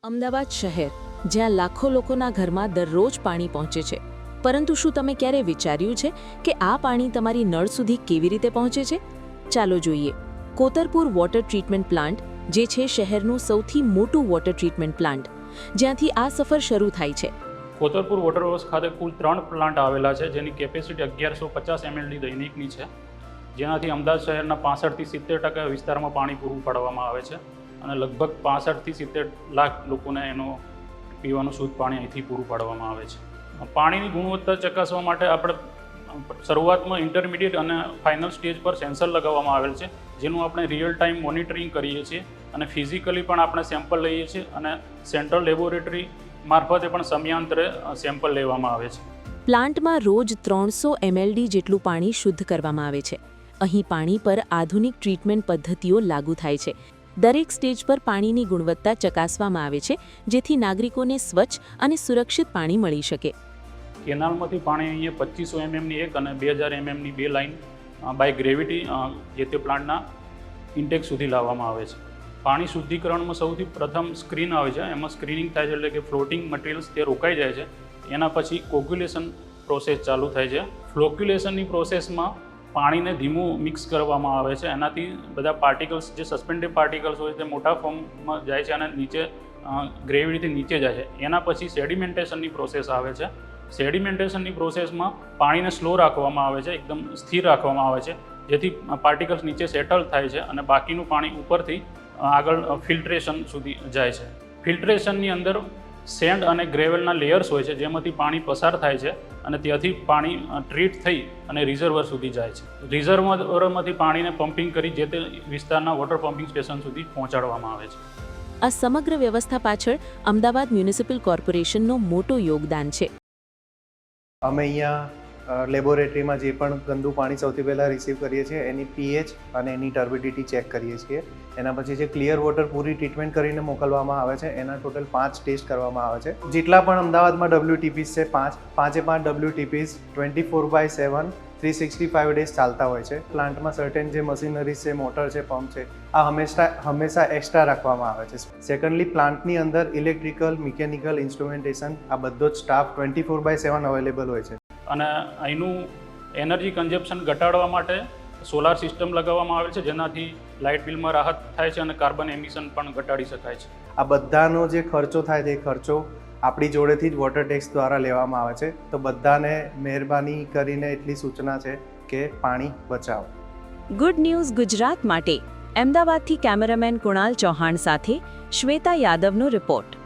અમદાવાદ શહેર જ્યાં લાખો લોકોના ઘરમાં દરરોજ પાણી પહોંચે છે, પરંતુ શું તમે ક્યારે વિચાર્યું છે કે આ પાણી તમારી નળ સુધી કેવી રીતે પહોંચે છે? ચાલો જોઈએ. કોતરપુર વોટર ટ્રીટમેન્ટ પ્લાન્ટ, જે છે શહેરનું સૌથી મોટું વોટર ટ્રીટમેન્ટ પ્લાન્ટ, જ્યાંથી આ સફર શરૂ થાય છે. કોતરપુર વોટર વર્ક્સ ખાતે કુલ 3 પ્લાન્ટ આવેલા છે, જેની કેપેસિટી 1150 mld દૈનિકની છે, જેનાથી અમદાવાદ શહેરના 65 થી 70% વિસ્તારમાં પાણી પૂરું પાડવામાં આવે છે અને લગભગ 65 થી 70 લાખ લોકોને એનો પીવાનું શુદ્ધ પાણી અહીંથી પૂરું પાડવામાં આવે છે. પાણીની ગુણવત્તા ચકાસવા માટે આપણે શરૂઆતમાં ઇન્ટરમીડિયેટ અને ફાઇનલ સ્ટેજ પર સેન્સર લગાવવામાં આવેલ છે, જેનું આપણે રિયલ ટાઈમ મોનિટરિંગ કરીએ છીએ અને ફિઝિકલી પણ આપણે સેમ્પલ લઈએ છીએ અને સેન્ટ્રલ લેબોરેટરી મારફતે પણ સમયાંતરે સેમ્પલ લેવામાં આવે છે. પ્લાન્ટમાં રોજ 300 mld જેટલું પાણી શુદ્ધ કરવામાં આવે છે. અહીં પાણી પર આધુનિક ટ્રીટમેન્ટ પદ્ધતિઓ લાગુ થાય છે. દરેક સ્ટેજ પર પાણીની ગુણવત્તા ચકાસવામાં આવે છે, જેથી નાગરિકોને સ્વચ્છ અને સુરક્ષિત પાણી મળી શકે. કેનાલમાંથી પાણી અહીંયા 2500 mmની એક અને 2000 mmની 2 લાઇન બાય ગ્રેવિટી જે તે પ્લાન્ટના ઇન્ટેક સુધી લાવવામાં આવે છે. પાણી શુદ્ધિકરણમાં સૌથી પ્રથમ સ્ક્રીન આવે છે. એમાં સ્ક્રીનિંગ થાય છે, એટલે કે ફ્લોટિંગ મટીરિયલ્સ તે રોકાઈ જાય છે. એના પછી કોગ્યુલેશન પ્રોસેસ ચાલુ થાય છે. ફ્લોક્યુલેશનની પ્રોસેસમાં પાણીને ધીમું મિક્સ કરવામાં આવે છે. એનાથી બધા પાર્ટિકલ્સ, જે સસ્પેન્ડેડ પાર્ટિકલ્સ હોય તે મોટા ફોર્મમાં જાય છે અને નીચે ગ્રેવિટીથી નીચે જાય છે. એના પછી સેડિમેન્ટેશનની પ્રોસેસ આવે છે. સેડિમેન્ટેશનની પ્રોસેસમાં પાણીને સ્લો રાખવામાં આવે છે, એકદમ સ્થિર રાખવામાં આવે છે, જેથી પાર્ટિકલ્સ નીચે સેટલ થાય છે અને બાકીનું પાણી ઉપરથી આગળ ફિલ્ટ્રેશન સુધી જાય છે. ફિલ્ટ્રેશનની અંદર સેન્ડ અને ગ્રેવલના લેયર્સ હોય છે, જેમાંથી પાણી પસાર થાય છે અને ત્યાંથી પાણી ટ્રીટ થઈ અને રિઝર્વર સુધી જાય છે. રિઝર્વરમાંથી પાણીને પમ્પિંગ કરી જે તે વિસ્તારના વોટર પમ્પિંગ સ્ટેશન સુધી પહોંચાડવામાં આવે છે. આ સમગ્ર વ્યવસ્થા પાછળ અમદાવાદ મ્યુનિસિપલ કોર્પોરેશનનું મોટું યોગદાન છે. અમે અહીંયા લેબોરેટરીમાં જે પણ ગંદુ પાણી સૌથી પહેલાં રિસીવ કરીએ છીએ, એની pH અને એની ટર્બિડિટી ચેક કરીએ છીએ. એના પછી જે ક્લિયર વોટર પૂરી ટ્રીટમેન્ટ કરીને મોકલવામાં આવે છે, એના ટોટલ 5 ટેસ્ટ કરવામાં આવે છે. જેટલા પણ અમદાવાદમાં WTPs છે, 5 WTPs 24/7 365 ડેઝ ચાલતા હોય છે. પ્લાન્ટમાં સર્ટેન જે મશીનરીઝ છે, મોટર છે, પંપ છે, આ હંમેશા એક્સ્ટ્રા રાખવામાં આવે છે. સેકન્ડલી, પ્લાન્ટની અંદર ઇલેક્ટ્રિકલ, મિકેનિકલ, ઇન્સ્ટ્રુમેન્ટેશન, આ બધો જ સ્ટાફ 24/7 અવેલેબલ હોય છે. અને અહીંનું એનર્જી કન્ઝપ્શન ઘટાડવા માટે સોલાર સિસ્ટમ લગાવવામાં આવેલ છે, જેનાથી લાઇટ બિલમાં રાહત થાય છે અને કાર્બન એમિશન પણ ઘટાડી શકાય છે. આ બધાનો જે ખર્ચો થાય છે, એ ખર્ચો આપણી જોડેથી જ વોટર ટેક્સ દ્વારા લેવામાં આવે છે. તો બધાને મહેરબાની કરીને એટલી સૂચના છે કે પાણી બચાવો. ગુડ ન્યૂઝ ગુજરાત માટે અમદાવાદથી કેમેરામેન કુણાલ ચૌહાણ સાથે શ્વેતા યાદવનો રિપોર્ટ.